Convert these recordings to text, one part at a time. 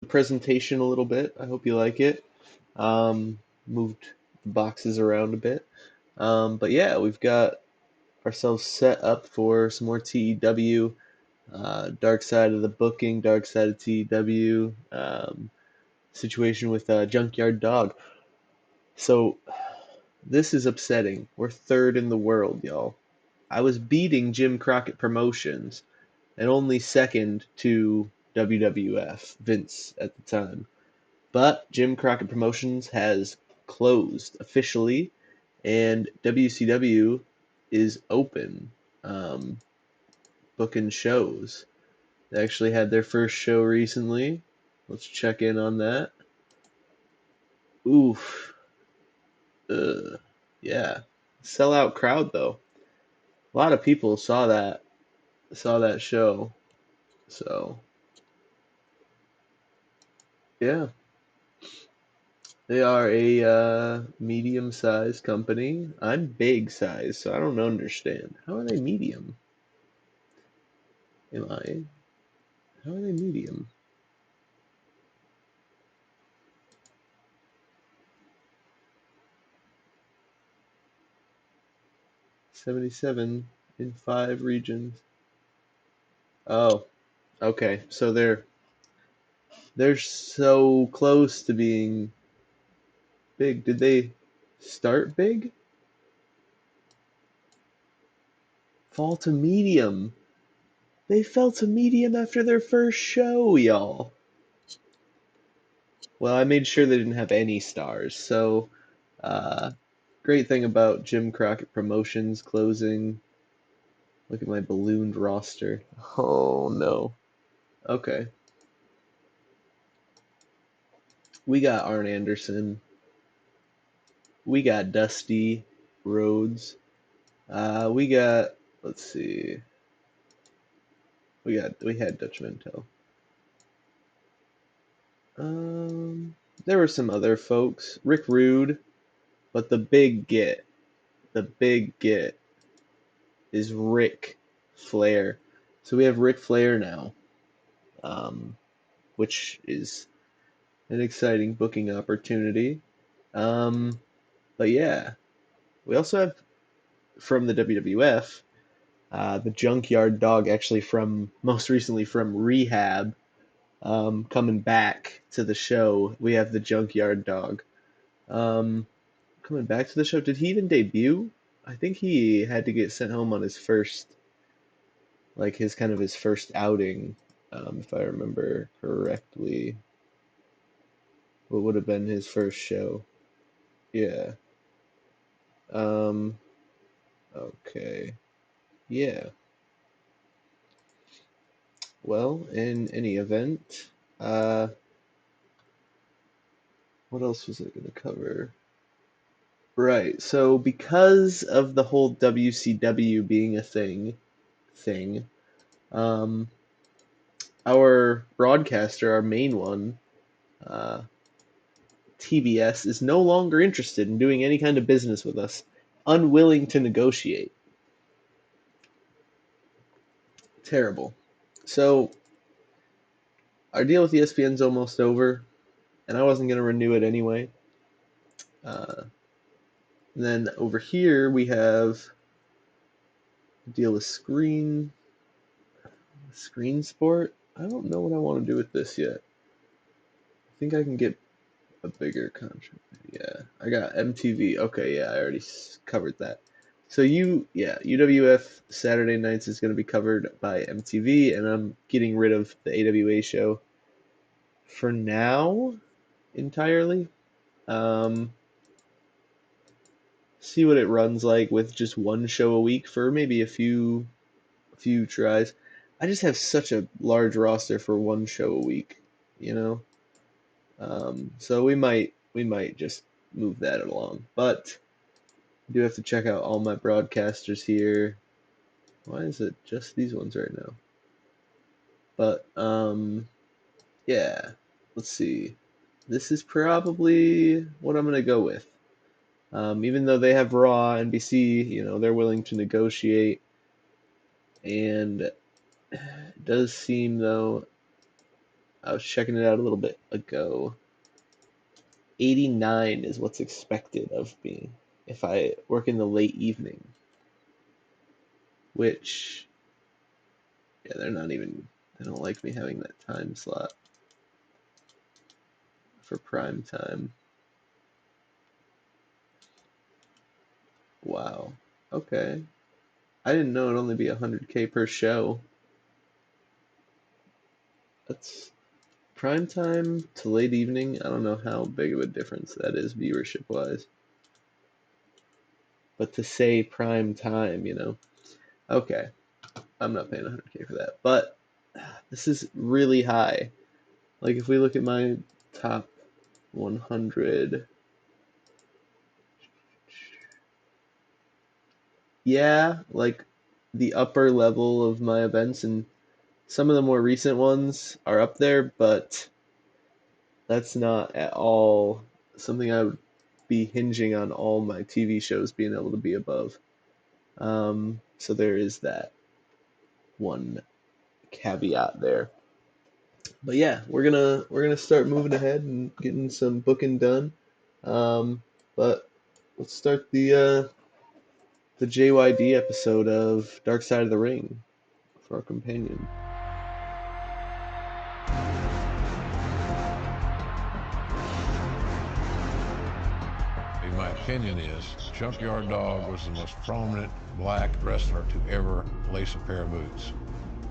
presentation a little bit. I hope you like it. Moved the boxes around a bit. But yeah, we've got ourselves set up for some more TEW. Dark side of the booking, dark side of TEW. Situation with Junkyard Dog. So this is upsetting. We're third in the world, y'all. I was beating Jim Crockett Promotions and only second to WWF, Vince at the time. But Jim Crockett Promotions has closed officially, and WCW is open, booking shows. They actually had their first show recently. Let's check in on that. Oof. Yeah. Sellout crowd though. A lot of people saw that show. So yeah, they are a medium-sized company. I'm big size, so I don't understand. How are they medium? Am I? How are they medium? '77 in 5 regions. Oh, okay. So they're so close to being big. Did they start big? Fall to medium. They fell to medium after their first show, y'all. Well, I made sure they didn't have any stars. So, uh, great thing about Jim Crockett Promotions closing. Look at my ballooned roster. Oh no. Okay. We got Arn Anderson. We got Dusty Rhodes. We got, let's see. We had Dutch Mantel. Um, there were some other folks. Rick Rude, but the big get is Ric Flair. So we have Ric Flair now, um, which is an exciting booking opportunity. Um, but yeah, we also have from the WWF the Junkyard Dog, actually from most recently from rehab, coming back to the show. We have the Junkyard Dog. Um, Coming back to the show. Did he even debut? I think he had to get sent home on his first, like his kind of his first outing, if I remember correctly. What would have been his first show? Yeah. Um. Okay. Yeah. Well, in any event, what else was I going to cover? Right. So because of the whole WCW being a thing, um, our broadcaster, our main one, uh, TBS, is no longer interested in doing any kind of business with us, unwilling to negotiate. Terrible. So our deal with ESPN's almost over, and I wasn't going to renew it anyway. Uh, and then over here we have a deal with Screen Sport. I don't know what I want to do with this yet. I think I can get a bigger contract. Yeah, I got MTV. Okay, yeah, I already covered that. So UWF Saturday nights is going to be covered by MTV, and I'm getting rid of the AWA show for now entirely. Um, See what it runs like with just one show a week for maybe a few tries. I just have such a large roster for one show a week, you know. So we might just move that along, but I do have to check out all my broadcasters here. Why is it just these ones right now? But yeah, let's see. This is probably what I'm gonna go with. Even though they have Raw, NBC, they're willing to negotiate, and it does seem though I was checking it out a little bit ago. 89 is what's expected of me if I work in the late evening, which, yeah, they don't like me having that time slot for prime time. Wow. Okay. I didn't know it'd only be 100K per show. That's prime time to late evening. I don't know how big of a difference that is viewership wise. But to say prime time, okay, I'm not paying 100K for that. But this is really high. Like if we look at my top 100, yeah, like the upper level of my events and some of the more recent ones are up there, but that's not at all something I would be hinging on all my TV shows being able to be above. So there is that one caveat there. But yeah, we're gonna start moving ahead and getting some booking done. But let's start the JYD episode of Dark Side of the Ring for our companion. My opinion is Junkyard Dog was the most prominent black wrestler to ever lace a pair of boots.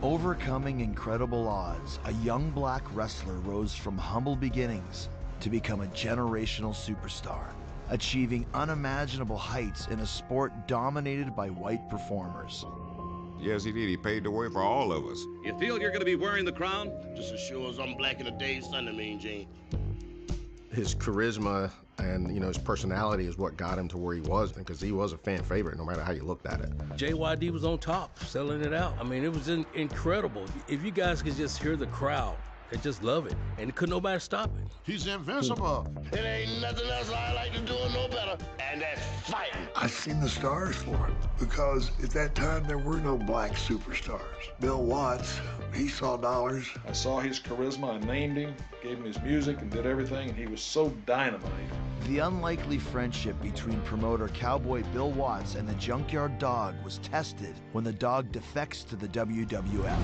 Overcoming incredible odds, a young black wrestler rose from humble beginnings to become a generational superstar, achieving unimaginable heights in a sport dominated by white performers. Yes, he did. He paved the way for all of us. You feel you're going to be wearing the crown? Just as sure as I'm black in the day, Sunday, Mean Gene. His charisma and his personality is what got him to where he was, because he was a fan favorite no matter how you looked at it. JYD was on top, selling it out. I mean, it was incredible. If you guys could just hear the crowd, they just love it, and could nobody stop it. He's invincible. It ain't nothing else I like to do no better, and that's fighting. I've seen the stars for him, because at that time there were no black superstars. Bill Watts, he saw dollars. I saw his charisma and named him, gave him his music and did everything, and he was so dynamite. The unlikely friendship between promoter Cowboy Bill Watts and the Junkyard Dog was tested when the Dog defects to the WWF.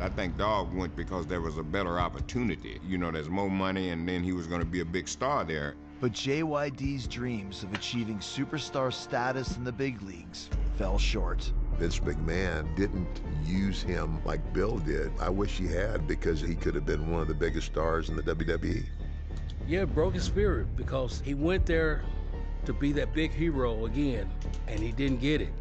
I think Dog went because there was a better opportunity. There's more money, and then he was going to be a big star there. But JYD's dreams of achieving superstar status in the big leagues fell short. Vince McMahon didn't use him like Bill did. I wish he had, because he could have been one of the biggest stars in the WWE. Yeah, it broke his spirit because he went there to be that big hero again, and he didn't get it.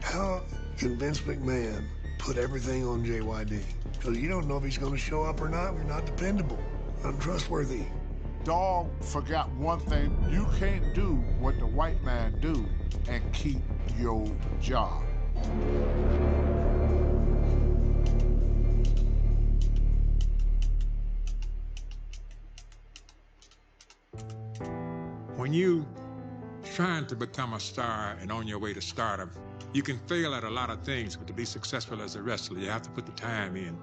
How can Vince McMahon put everything on JYD? Because you don't know if he's going to show up or not. We're not dependable, untrustworthy. Dog forgot one thing. You can't do what the white man do and keep your job. When you trying to become a star and on your way to stardom, you can fail at a lot of things, but to be successful as a wrestler, you have to put the time in.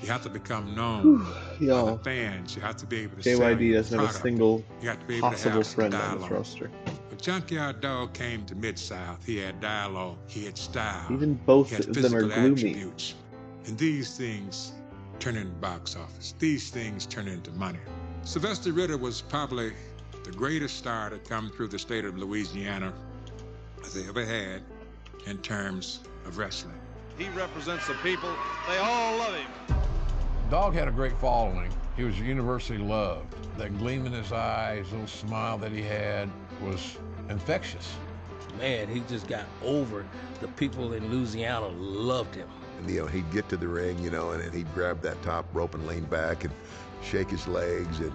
You have to become known by the fans. You have to be able to JYD doesn't have a single possible friend dialogue on this roster. When Junkyard Dog came to Mid-South, he had dialogue, he had style. Even both he had of them are physical gloomy. attributes. And these things turn into box office. These things turn into money. Sylvester Ritter was probably the greatest star to come through the state of Louisiana as they ever had in terms of wrestling. He represents the people. They all love him. Dog had a great following. He was universally loved. That gleam in his eyes, little smile that he had was infectious. Man, he just got over. The people in Louisiana loved him. And, he'd get to the ring, and he'd grab that top rope and lean back and shake his legs and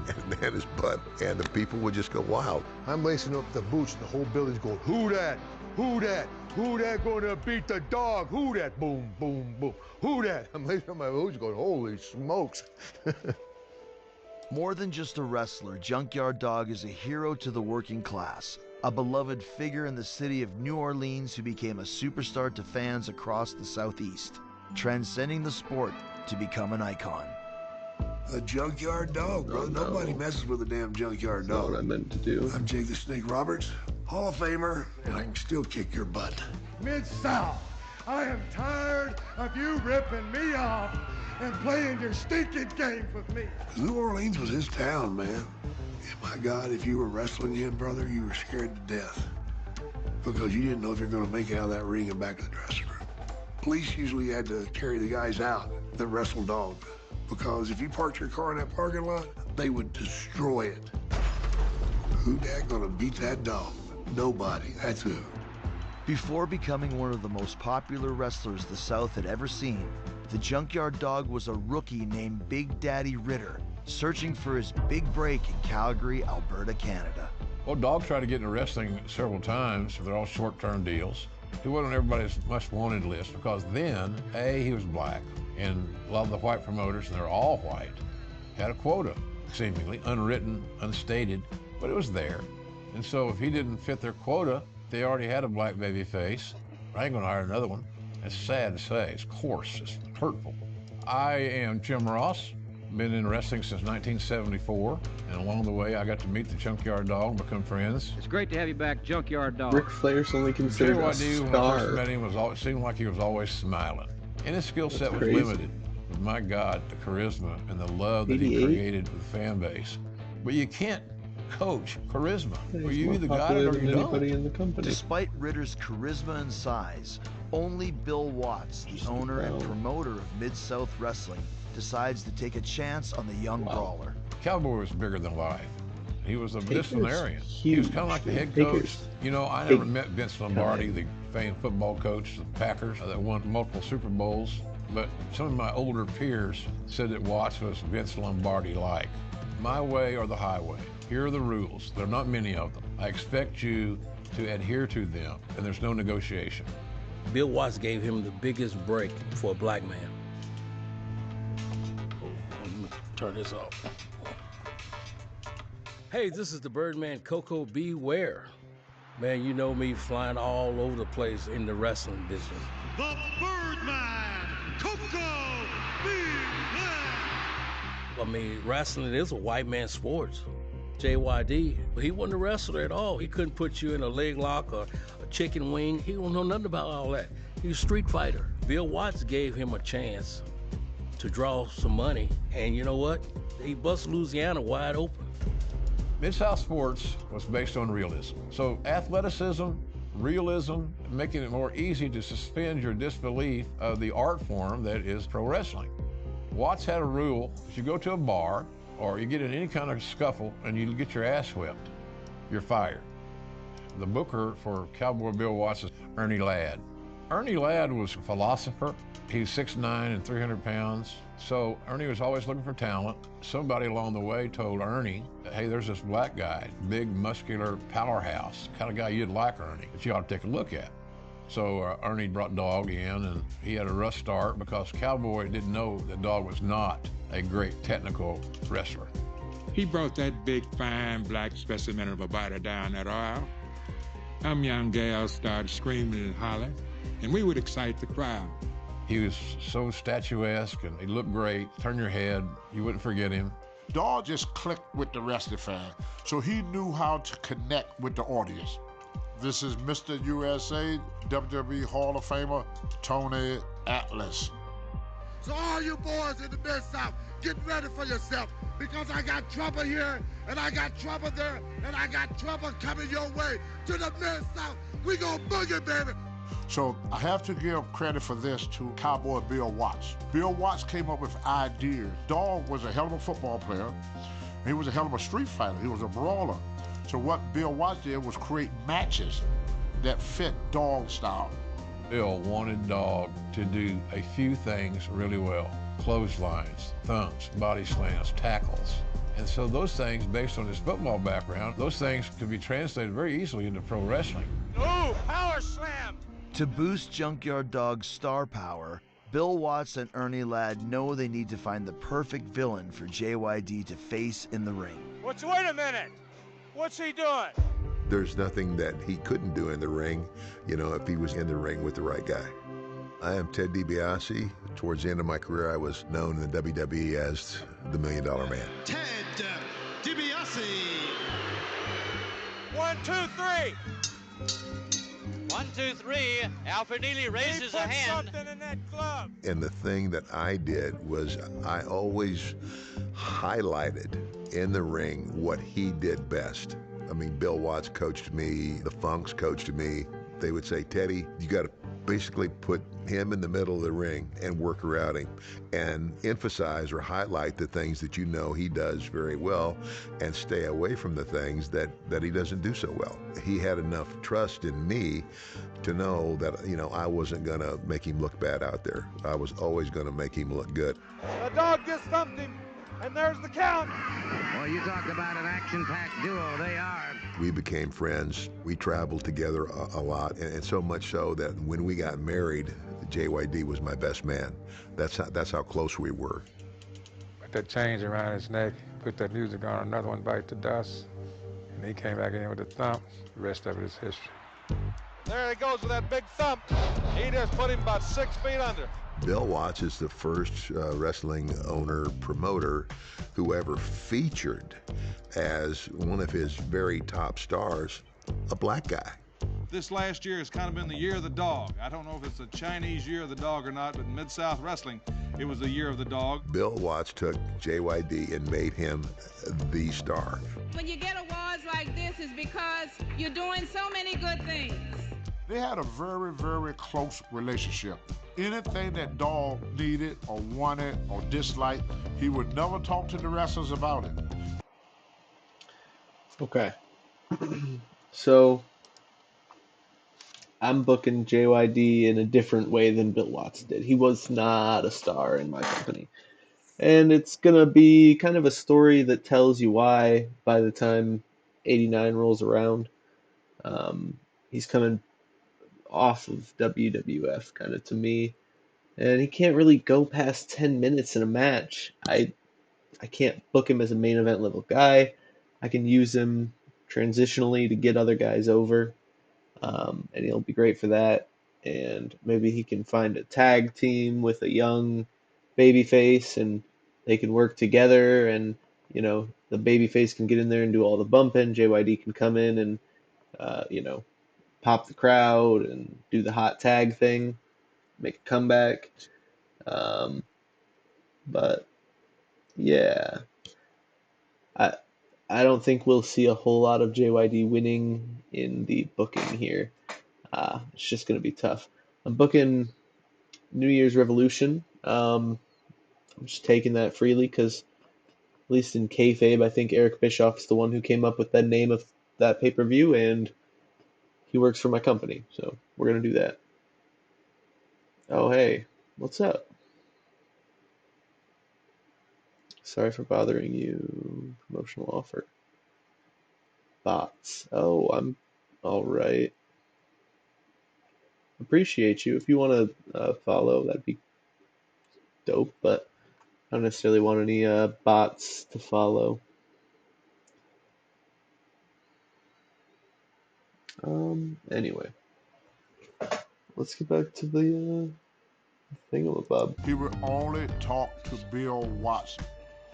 his butt, and the people would just go wild. I'm lacing up the boots, and the whole building's going, who that? Who that? Who that gonna beat the Dog? Who that? Boom, boom, boom. Who that? I'm lacing up my boots going, holy smokes. More than just a wrestler, Junkyard Dog is a hero to the working class, a beloved figure in the city of New Orleans who became a superstar to fans across the Southeast, transcending the sport to become an icon. A junkyard dog, brother. no. Nobody messes with a damn junkyard That's not dog. what I meant to do. I'm Jake the Snake Roberts, Hall of Famer, and I can still kick your butt. Mid-South, I am tired of you ripping me off and playing your stinking game with me. New Orleans was his town, man. And my God, if you were wrestling again, brother, you were scared to death. Because you didn't know if you're going to make it out of that ring and back to the dressing room. Police usually had to carry the guys out that wrestled dogs. Because if you parked your car in that parking lot, they would destroy it. Who that gonna beat that dog? Nobody, that's who. Before becoming one of the most popular wrestlers the South had ever seen, the Junkyard Dog was a rookie named Big Daddy Ritter, searching for his big break in Calgary, Alberta, Canada. Well, Dog tried to get into wrestling several times. They're all short-term deals. He wasn't on everybody's most-wanted list because then, A, he was black, and a lot of the white promoters, and they're all white, had a quota, seemingly, unwritten, unstated, but it was there. And so if he didn't fit their quota, they already had a black baby face. I ain't gonna hire another one. It's sad to say, it's coarse, it's hurtful. I am Jim Ross, been in wrestling since 1974, and along the way I got to meet the Junkyard Dog and become friends. It's great to have you back, Junkyard Dog. Ric Flair's only considered a JYD, when I first star. met him, it seemed like he was always smiling. And his skill set was crazy. limited. But my God, the charisma and the love that he 88? created with the fan base. But you can't coach charisma. Or He's you more either got it popular or than you anybody don't. in the company. Despite Ritter's charisma and size, only Bill Watts, the owner and promoter of Mid-South Wrestling, decides to take a chance on the young brawler. Cowboy was bigger than life. He was a Taker's disciplinarian. He huge, was kind of like the head man. coach. Taker's You know, I big never met Vince Lombardi, the famed football coach of the Packers that won multiple Super Bowls. But some of my older peers said that Watts was Vince Lombardi-like. My way or the highway. Here are the rules. There are not many of them. I expect you to adhere to them, and there's no negotiation. Bill Watts gave him the biggest break for a black man. Oh, let me turn this off. Hey, this is the Birdman Coco Beware. Man, you know me flying all over the place in the wrestling business. The Birdman, Coco Beware. I mean, wrestling is a white man's sport. JYD, he wasn't a wrestler at all. He couldn't put you in a leg lock or a chicken wing. He don't know nothing about all that. He was a street fighter. Bill Watts gave him a chance to draw some money, and you know what? He bust Louisiana wide open. Mid-South Sports was based on realism. So athleticism, realism, making it more easy to suspend your disbelief of the art form that is pro wrestling. Watts had a rule: if you go to a bar or you get in any kind of scuffle and you get your ass whipped, you're fired. The booker for Cowboy Bill Watts is Ernie Ladd. Ernie Ladd was a philosopher. He's 6'9" and 300 pounds. So Ernie was always looking for talent. Somebody along the way told Ernie, hey, there's this black guy, big, muscular powerhouse, kind of guy you'd like, Ernie, that you ought to take a look at. So Ernie brought Dog in, and he had a rough start because Cowboy didn't know that Dog was not a great technical wrestler. He brought that big, fine, black specimen of a body down that aisle. Some young gals started screaming and hollering, and we would excite the crowd. He was so statuesque, and he looked great. Turn your head, you wouldn't forget him. Dog just clicked with the wrestling fan, so he knew how to connect with the audience. This is Mr. USA, WWE Hall of Famer, Tony Atlas. So all you boys in the Mid-South, get ready for yourself, because I got trouble here, and I got trouble there, and I got trouble coming your way. To the Mid-South, we gon' boogie, baby. So I have to give credit for this to Cowboy Bill Watts. Bill Watts came up with ideas. Dog was a hell of a football player. He was a hell of a street fighter. He was a brawler. So what Bill Watts did was create matches that fit Dog style. Bill wanted Dog to do a few things really well. Clotheslines, thumps, body slams, tackles. And so those things, based on his football background, those things could be translated very easily into pro wrestling. Ooh, power slam! To boost Junkyard Dog's star power, Bill Watts and Ernie Ladd know they need to find the perfect villain for JYD to face in the ring. Wait a minute! What's he doing? There's nothing that he couldn't do in the ring, you know, if he was in the ring with the right guy. I am Ted DiBiase, Towards the end of my career, I was known in the WWE as the $1 Million Man. Ted DiBiase. 1, 2, 3. 1, 2, 3. Alfred Neely raises a hand. Something in that glove. And the thing that I did was I always highlighted in the ring what he did best. I mean, Bill Watts coached me, the Funks coached me. They would say, Teddy, you got to basically put him in the middle of the ring and work around him and emphasize or highlight the things that you know he does very well and stay away from the things that he doesn't do so well. He had enough trust in me to know that, you know, I wasn't going to make him look bad out there. I was always going to make him look good. The dog just thumped him, and there's the count. Well, you talk about an action-packed duo, they are. We became friends. We traveled together a lot, and so much so that when we got married, JYD was my best man. That's how close we were. Put that change around his neck, put that music on, another one bite the dust, and he came back in with a thump. The rest of it is history. There he goes with that big thump. He just put him about 6 feet under. Bill Watts is the first wrestling owner, promoter, who ever featured as one of his very top stars, a black guy. This last year has kind of been the year of the dog. I don't know if it's the Chinese year of the dog or not, but in Mid-South Wrestling, it was the year of the dog. Bill Watts took JYD and made him the star. When you get awards like this, it's because you're doing so many good things. They had a very, very close relationship. Anything that Dog needed or wanted or disliked, he would never talk to the wrestlers about it. Okay. So I'm booking JYD in a different way than Bill Watts did. He was not a star in my company. And it's going to be kind of a story that tells you why by the time 89 rolls around. He's coming off of WWF kind of to me. And he can't really go past 10 minutes in a match. I can't book him as a main event level guy. I can use him transitionally to get other guys over. And he'll be great for that. And maybe he can find a tag team with a young babyface and they can work together and, you know, the babyface can get in there and do all the bumping. JYD can come in and, you know, pop the crowd and do the hot tag thing, make a comeback. But yeah, I don't think we'll see a whole lot of JYD winning in the booking here. It's just going to be tough. I'm booking New Year's Revolution. I'm just taking that freely because, at least in kayfabe, I think Eric Bischoff's the one who came up with the name of that pay-per-view, and he works for my company, so we're going to do that. Oh, hey, what's up? Sorry for bothering you. Promotional offer. Bots. Oh, I'm all right. Appreciate you. If you want to follow, that'd be dope, but I don't necessarily want any bots to follow. Anyway, let's get back to the thingamabob. He would only talk to Bill Watts.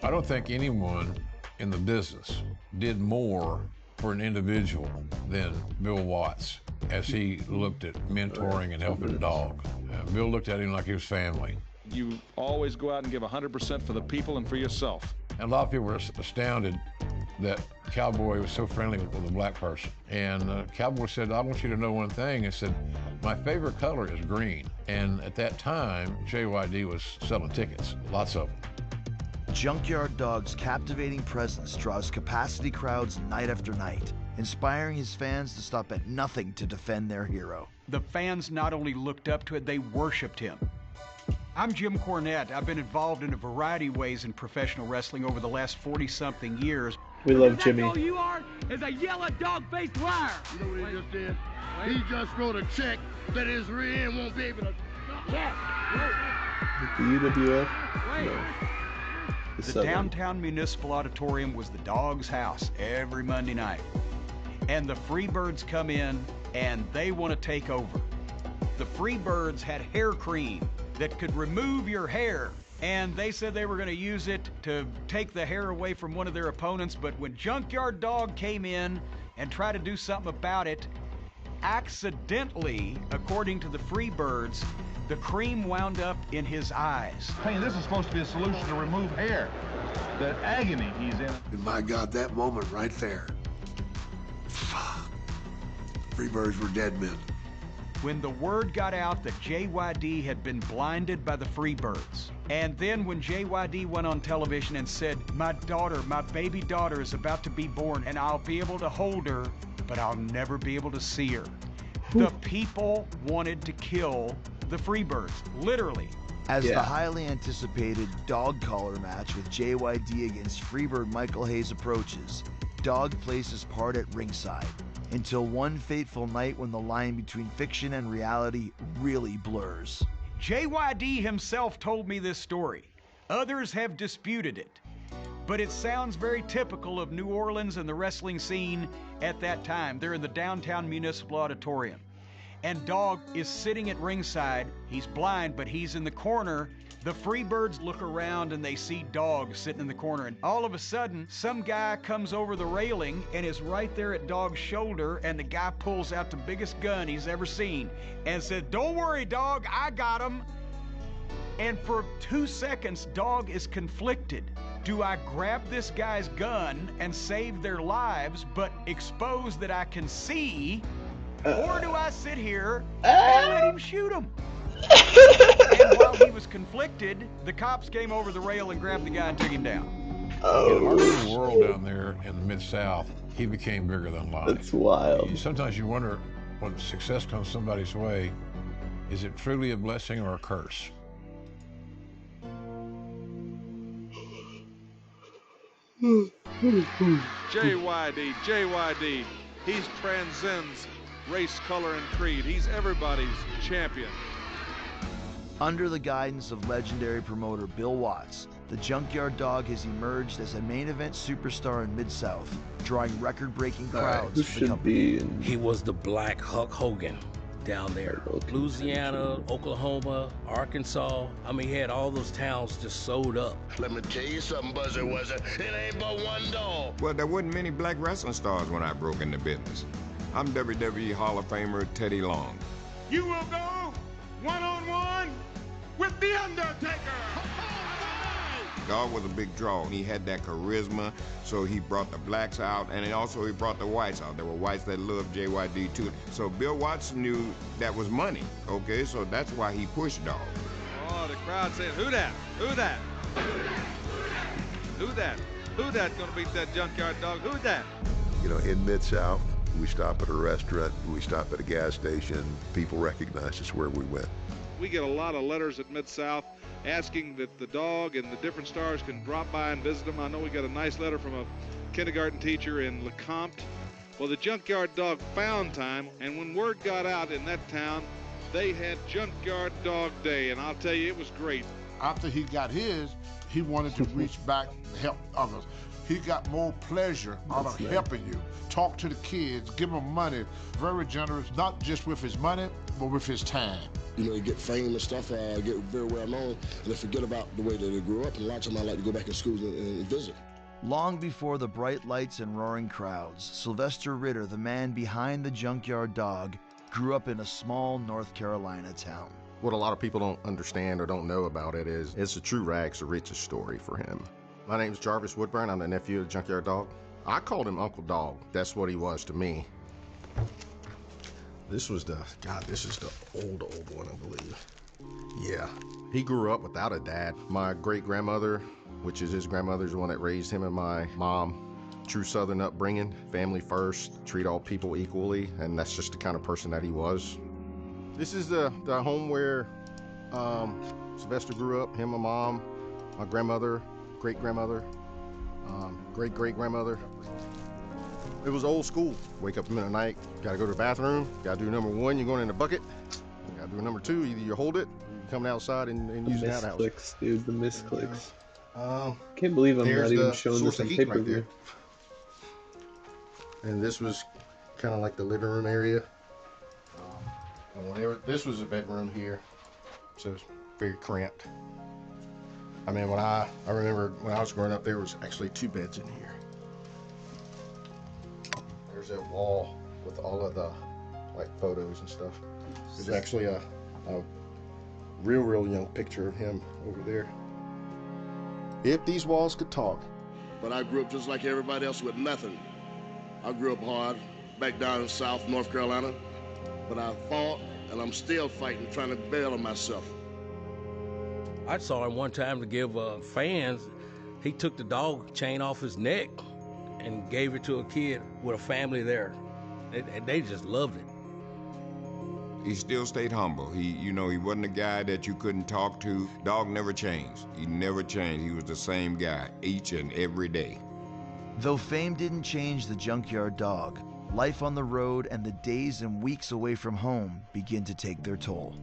I don't think anyone in the business did more for an individual than Bill Watts as he looked at mentoring and helping Dog. Bill looked at him like he was family. You always go out and give 100% for the people and for yourself. And a lot of people were astounded that Cowboy was so friendly with a black person. And Cowboy said, I want you to know one thing. He said, my favorite color is green. And at that time, JYD was selling tickets, lots of them. Junkyard Dog's captivating presence draws capacity crowds night after night, inspiring his fans to stop at nothing to defend their hero. The fans not only looked up to it, they worshiped him. I'm Jim Cornette. I've been involved in a variety of ways in professional wrestling over the last 40-something years. We love Jimmy. All you are is a yellow dog-faced liar. You know what he just did? He just wrote a check that his rear end won't be able to. The UWF? No. The downtown municipal auditorium was the Dog's house every Monday night. And the Freebirds come in and they want to take over. The Freebirds had hair cream that could remove your hair. And they said they were going to use it to take the hair away from one of their opponents. But when Junkyard Dog came in and tried to do something about it, accidentally, according to the Freebirds, the cream wound up in his eyes. Hey, this is supposed to be a solution to remove hair. The agony he's in. And my God, that moment right there. Freebirds were dead men. When the word got out that JYD had been blinded by the Freebirds, and then when JYD went on television and said, my daughter, my baby daughter is about to be born and I'll be able to hold her, but I'll never be able to see her. The people wanted to kill the Freebirds, literally. As the highly anticipated dog collar match with JYD against Freebird Michael Hayes approaches, Dog plays his part at ringside until one fateful night when the line between fiction and reality really blurs. JYD himself told me this story. Others have disputed it, but it sounds very typical of New Orleans and the wrestling scene at that time. They're in the downtown municipal auditorium, and Dog is sitting at ringside. He's blind, but he's in the corner. The Freebirds look around and they see Dog sitting in the corner, and all of a sudden, some guy comes over the railing and is right there at Dog's shoulder, and the guy pulls out the biggest gun he's ever seen and said, don't worry, Dog, I got him. And for 2 seconds, Dog is conflicted. Do I grab this guy's gun and save their lives, but expose that I can see, or do I sit here and let him shoot him? And while he was conflicted, the cops came over the rail and grabbed the guy and took him down. In our little world down there in the Mid-South, he became bigger than life. That's wild. Sometimes you wonder when success comes somebody's way, is it truly a blessing or a curse? JYD, he transcends race, color, and creed. He's everybody's champion. Under the guidance of legendary promoter Bill Watts, the Junkyard Dog has emerged as a main event superstar in Mid-South, drawing record-breaking crowds for the company. He was the black Hulk Hogan down there. Louisiana, Oklahoma, Arkansas. I mean, he had all those towns just sold up. Let me tell you something, Buzzer Wuzzer. It ain't but one dog. Well, there wasn't many black wrestling stars when I broke into business. I'm WWE Hall of Famer Teddy Long. You will go one-on-one with The Undertaker. Dog was a big draw. He had that charisma, so he brought the blacks out, and also he brought the whites out. There were whites that loved JYD too. So Bill Watts knew that was money, okay? So that's why he pushed Dog. Oh, the crowd saying, who that? Who that? Who that? Who that gonna beat that Junkyard Dog? Who that? You know, in Mid-South, we stop at a restaurant, we stop at a gas station, people recognize us where we went. We get a lot of letters at Mid-South asking that the Dog and the different stars can drop by and visit them. I know we got a nice letter from a kindergarten teacher in LeCompte. Well, the Junkyard Dog found time, and when word got out in that town, they had Junkyard Dog Day, and I'll tell you, it was great. After he got his, he wanted to reach back and help others. He got more pleasure out of helping you. Talk to the kids, give them money. Very generous, not just with his money, but with his time. You know, you get fame and stuff, get very well known, and they forget about the way that they grew up. And a lot of times I like to go back in schools and visit. Long before the bright lights and roaring crowds, Sylvester Ritter, the man behind the Junkyard Dog, grew up in a small North Carolina town. What a lot of people don't understand or don't know about it is it's a true rags to riches story for him. My name's Jarvis Woodburn. I'm the nephew of the Junkyard Dog. I called him Uncle Dog. That's what he was to me. This is the old one, I believe. Yeah, he grew up without a dad. My great-grandmother, which is his grandmother, is the one that raised him and my mom. True Southern upbringing, family first, treat all people equally, and that's just the kind of person that he was. This is the home where Sylvester grew up, him, my mom, my grandmother, great-grandmother, great-great-grandmother. It was old school. Wake up in the middle of the night, gotta go to the bathroom, gotta do number one, you're going in the bucket. You gotta do number two, either you hold it, or you come outside and use the outhouse. The misclicks, dude, the misclicks. Can't believe I'm not even showing this on pay-per-view. And this was kind of like the living room area. This was a bedroom here. So very cramped. I mean, I remember when I was growing up, there was actually 2 beds in here. There's that wall with all of the like photos and stuff. There's actually a real young picture of him over there. If these walls could talk. But I grew up just like everybody else with nothing. I grew up hard, back down in South North Carolina. But I fought, and I'm still fighting, trying to better myself. I saw him one time to give fans, he took the dog chain off his neck and gave it to a kid with a family there. And they just loved it. He still stayed humble. He wasn't a guy that you couldn't talk to. Dog never changed. He never changed. He was the same guy each and every day. Though fame didn't change the Junkyard Dog, life on the road and the days and weeks away from home begin to take their toll.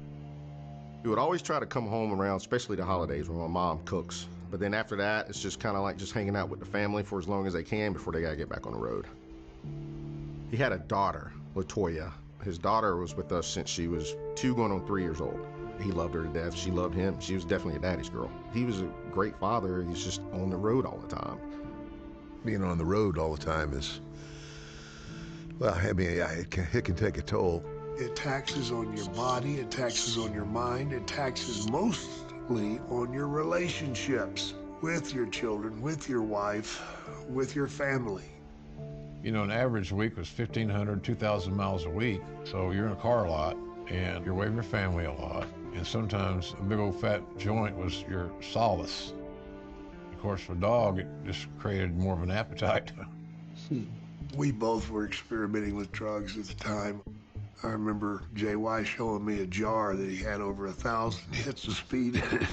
He would always try to come home around, especially the holidays when my mom cooks. But then after that, it's just kind of like just hanging out with the family for as long as they can before they gotta get back on the road. He had a daughter, LaToya. His daughter was with us since she was 2 going on 3 years old. He loved her to death. She loved him. She was definitely a daddy's girl. He was a great father. He's just on the road all the time. Being on the road all the time is, well, I mean, it can take a toll. It taxes on your body, it taxes on your mind, it taxes mostly on your relationships with your children, with your wife, with your family. You know, an average week was 1,500, 2,000 miles a week. So you're in a car a lot, and you're away from your family a lot. And sometimes a big old fat joint was your solace. Of course, for a dog, it just created more of an appetite. We both were experimenting with drugs at the time. I remember JY showing me a jar that he had over 1,000 hits of speed in it,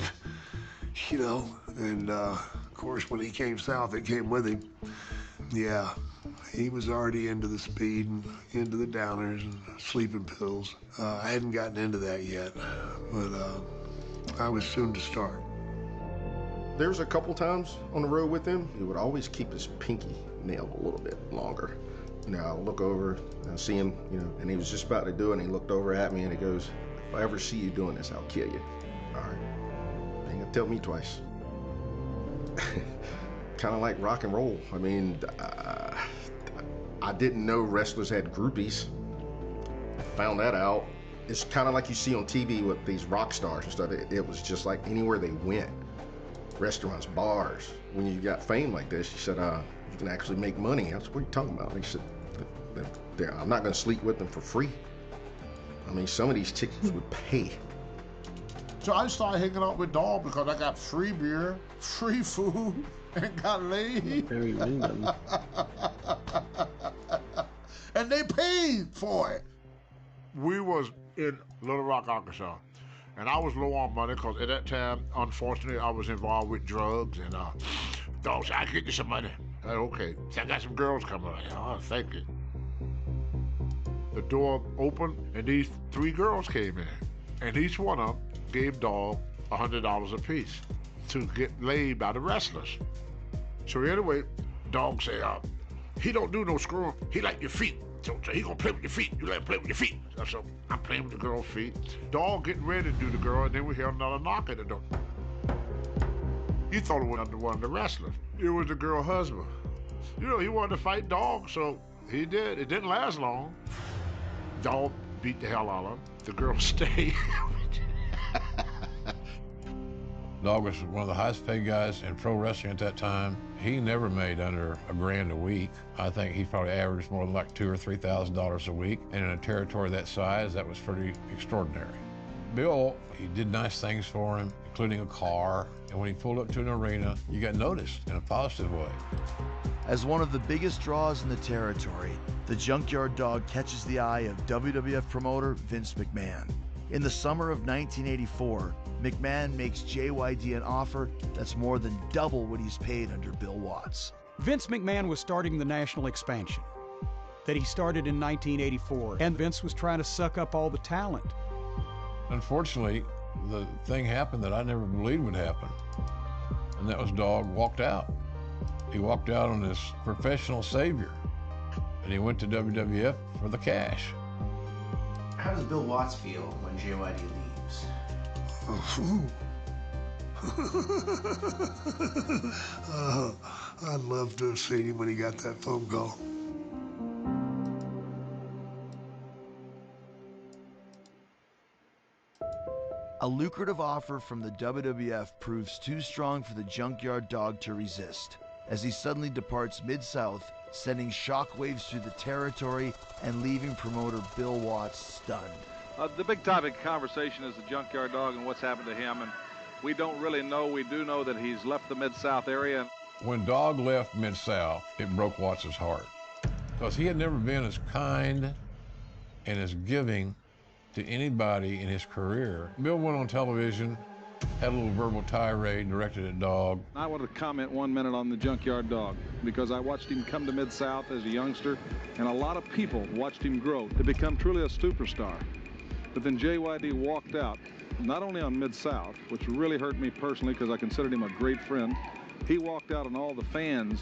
you know, and of course when he came south, it came with him. Yeah, he was already into the speed and into the downers and sleeping pills. I hadn't gotten into that yet, but I was soon to start. There was a couple times on the road with him, he would always keep his pinky nailed a little bit longer. You know, I'll look over, and I'll see him, you know, and he was just about to do it, and he looked over at me, and he goes, "If I ever see you doing this, I'll kill you." All right. Ain't gonna tell me twice. Kind of like rock and roll. I mean, I didn't know wrestlers had groupies. I found that out. It's kind of like you see on TV with these rock stars and stuff. It was just like anywhere they went. Restaurants, bars. When you got fame like this, you said, you can actually make money. I said, "What are you talking about?" He said, "I'm not gonna sleep with them for free." I mean, some of these chicks would pay. So I started hanging out with Dog because I got free beer, free food, and got laid. Very random. And they paid for it. We was in Little Rock, Arkansas. And I was low on money because at that time, unfortunately, I was involved with drugs. And Dog said, "I can get you some money." I said, "Okay." So I got some girls coming. I said, "Oh, thank you." The door opened, and these 3 girls came in. And each one of them gave Dog $100 apiece to get laid by the wrestlers. So anyway, Dog said, "He don't do no screwing. He like your feet. So he gonna play with your feet. You let him play with your feet." So I'm playing with the girl's feet. Dog getting ready to do the girl, and then we heard another knock at the door. He thought it was one of the wrestlers. It was the girl's husband. You know, he wanted to fight Dog, so he did. It didn't last long. Dog beat the hell out of him. The girl stayed. Dog was one of the highest paid guys in pro wrestling at that time. He never made under $1,000 a week. I think he probably averaged more than like $2,000 or $3,000 a week. And in a territory that size, that was pretty extraordinary. Bill, he did nice things for him, including a car. And when he pulled up to an arena, you got noticed in a positive way. As one of the biggest draws in the territory, the Junkyard Dog catches the eye of WWF promoter Vince McMahon. In the summer of 1984, McMahon makes JYD an offer that's more than double what he's paid under Bill Watts. Vince McMahon was starting the national expansion that he started in 1984, and Vince was trying to suck up all the talent. Unfortunately, the thing happened that I never believed would happen, and that was Dog walked out. He walked out on his professional savior, and he went to WWF for the cash. How does Bill Watts feel when JYD leaves? I'd love to have seen him when he got that phone call. A lucrative offer from the WWF proves too strong for the Junkyard Dog to resist, as he suddenly departs Mid-South, sending shockwaves through the territory and leaving promoter Bill Watts stunned. The big topic of conversation is the Junkyard Dog and what's happened to him, and we don't really know. We do know that he's left the Mid-South area. When Dog left Mid-South, it broke Watts' heart, because he had never been as kind and as giving to anybody in his career. Bill went on television, had a little verbal tirade directed at Dog. I wanted to comment 1 minute on the Junkyard Dog, because I watched him come to Mid-South as a youngster, and a lot of people watched him grow to become truly a superstar. But then JYD walked out, not only on Mid-South, which really hurt me personally because I considered him a great friend, he walked out on all the fans.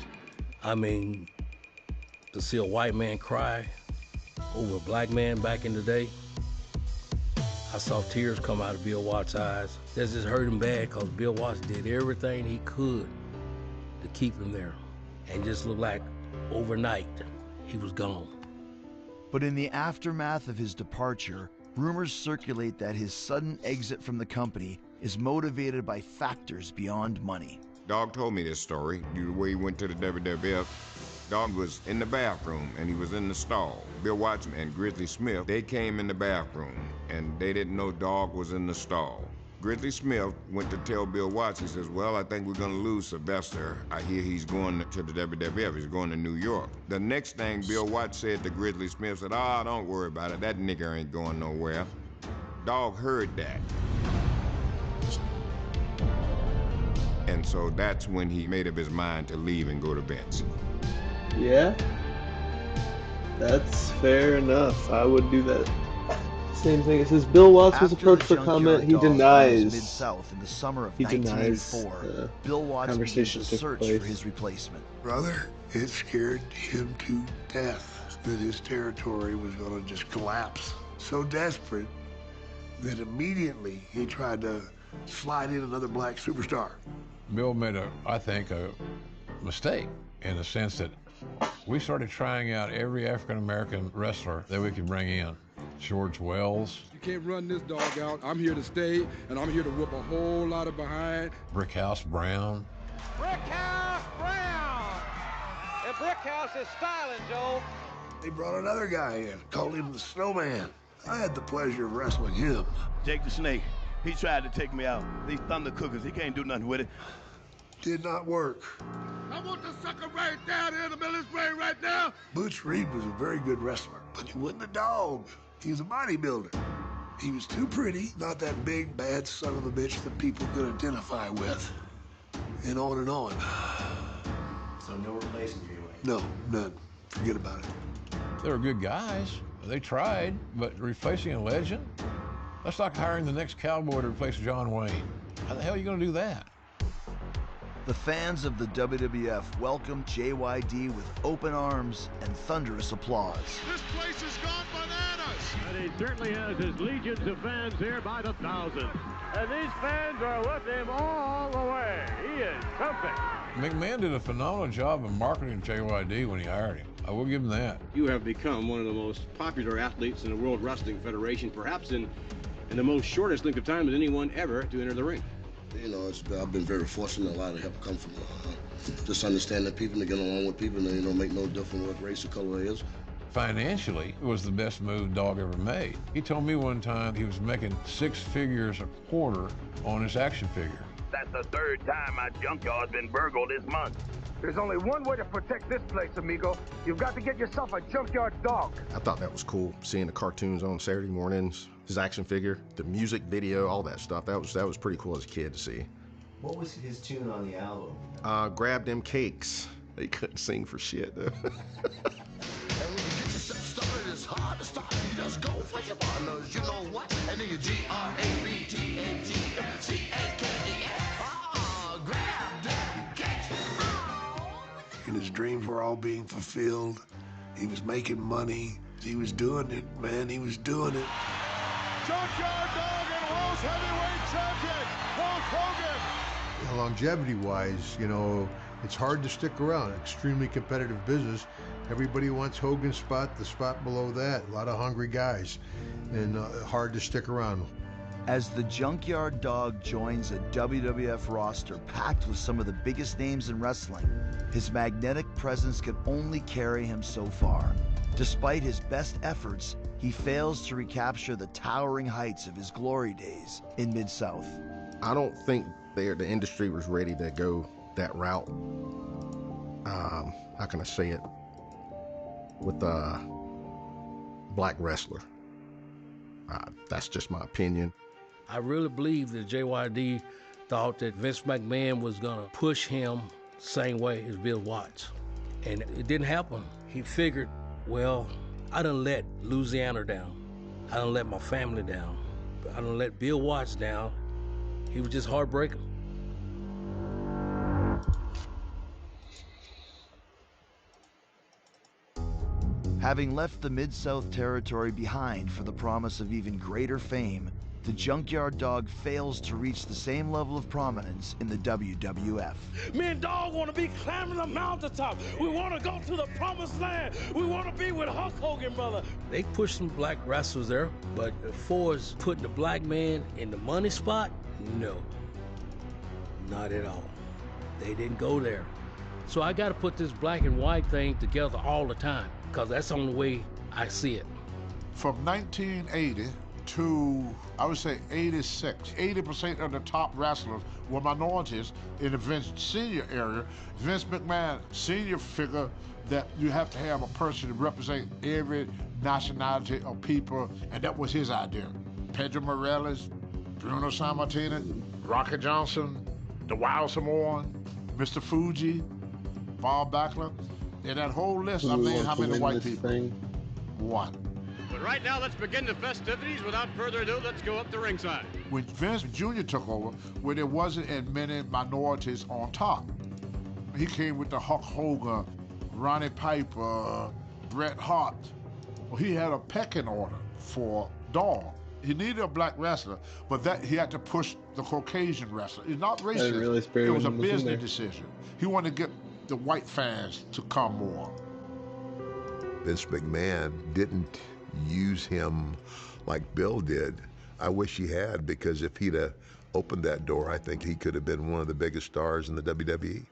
I mean, to see a white man cry over a black man back in the day, I saw tears come out of Bill Watts' eyes. That just hurt him bad because Bill Watts did everything he could to keep him there. And just looked like overnight, he was gone. But in the aftermath of his departure, rumors circulate that his sudden exit from the company is motivated by factors beyond money. Dog told me this story, the way he went to the WWF. Dog was in the bathroom, and he was in the stall. Bill Watts and Grizzly Smith, they came in the bathroom, and they didn't know Dog was in the stall. Grizzly Smith went to tell Bill Watts, he says, well, I think we're gonna lose Sylvester. I hear he's going to the WWF, he's going to New York. The next thing Bill Watts said to Grizzly Smith, said, oh, don't worry about it, that nigger ain't going nowhere. Dog heard that. And so that's when he made up his mind to leave and go to Vince. Yeah, that's fair enough. I would do that. Same thing. It says Bill Watts was approached for comment. He denies. Mid-South in the summer of He denies 1984. Bill Watts begins a search for his replacement. Brother, it scared him to death that his territory was going to just collapse. So desperate that immediately he tried to slide in another black superstar. Bill made I think, a mistake in the sense that we started trying out every African-American wrestler that we could bring in. George Wells. You can't run this dog out. I'm here to stay, and I'm here to whoop a whole lot of behind. Brickhouse Brown. Brickhouse Brown! And Brickhouse is styling, Joe. They brought another guy in, called him the Snowman. I had the pleasure of wrestling him. Jake the Snake, he tried to take me out. These thunder cookers, he can't do nothing with it. Did not work. I want the sucker right down here in the middle of his brain right now. Butch Reed was a very good wrestler, but he wasn't a dog. He was a bodybuilder. He was too pretty, not that big, bad son of a bitch that people could identify with. And on and on. So no replacement for you? No, none. Forget about it. They were good guys. They tried, but replacing a legend? That's like hiring the next cowboy to replace John Wayne. How the hell are you going to do that? The fans of the WWF welcomed JYD with open arms and thunderous applause. This place has gone bananas. And he certainly has his legions of fans here by the thousands. And these fans are with him all the way. He is something. McMahon did a phenomenal job of marketing JYD when he hired him. I will give him that. You have become one of the most popular athletes in the World Wrestling Federation, perhaps in the most shortest length of time of anyone ever to enter the ring. You know, I've been very fortunate. A lot of help come from just understanding people and getting along with people and, you know, make no difference what race or color it is. Financially, it was the best move Dog ever made. He told me one time he was making 6 figures a quarter on his action figure. That's the third time my junkyard's been burgled this month. There's only one way to protect this place, amigo. You've got to get yourself a junkyard dog. I thought that was cool, seeing the cartoons on Saturday mornings, his action figure, the music video, all that stuff. That was pretty cool as a kid to see. What was his tune on the album? Grab Them Cakes. They couldn't sing for shit, though. Hard to start, you just go for your partners, you know what? And then you G-R-A-B-T-N-G-C-A-K-E-S. Grab them cakes. And his dreams were all being fulfilled. He was making money. He was doing it, man. He was doing it. Junkyard Dog and world's heavyweight champion, Hulk Hogan. Longevity-wise, you know, it's hard to stick around. Extremely competitive business. Everybody wants Hogan's spot, the spot below that. A lot of hungry guys, and hard to stick around. As the Junkyard Dog joins a WWF roster packed with some of the biggest names in wrestling, his magnetic presence can only carry him so far. Despite his best efforts, he fails to recapture the towering heights of his glory days in Mid-South. I don't think the industry was ready to go that route. How can I say it? With a black wrestler. That's just my opinion. I really believe that JYD thought that Vince McMahon was going to push him the same way as Bill Watts. And it didn't happen. He figured, well, I done let Louisiana down. I done let my family down. I done let Bill Watts down. He was just heartbreaking. Having left the Mid-South territory behind for the promise of even greater fame, the Junkyard Dog fails to reach the same level of prominence in the WWF. Me and Dog want to be climbing the mountaintop. We want to go to the promised land. We want to be with Hulk Hogan, brother. They pushed some black wrestlers there, but as far as putting the black man in the money spot, no. Not at all. They didn't go there. So I got to put this black and white thing together all the time, because that's the only way I see it. From 1980 to, I would say, 86, 80% of the top wrestlers were minorities in the Vince Senior area. Vince McMahon Senior figured that you have to have a person to represent every nationality of people, and that was his idea. Pedro Morales, Bruno Sammartino, Rocky Johnson, the Wild Samoan, Mr. Fuji, Bob Backlund. In that whole list, I mean, how many white people? One. But right now, let's begin the festivities. Without further ado, let's go up the ringside. When Vince Jr. took over, where there wasn't as many minorities on top, he came with the Hulk Hogan, Ronnie Piper, Bret Hart. Well, he had a pecking order for Dog. He needed a black wrestler, but that he had to push the Caucasian wrestler. It's not racist. It was a business decision. He wanted to get the white fans to come more. Vince McMahon didn't use him like Bill did. I wish he had, because if he'd have opened that door, I think he could have been one of the biggest stars in the WWE.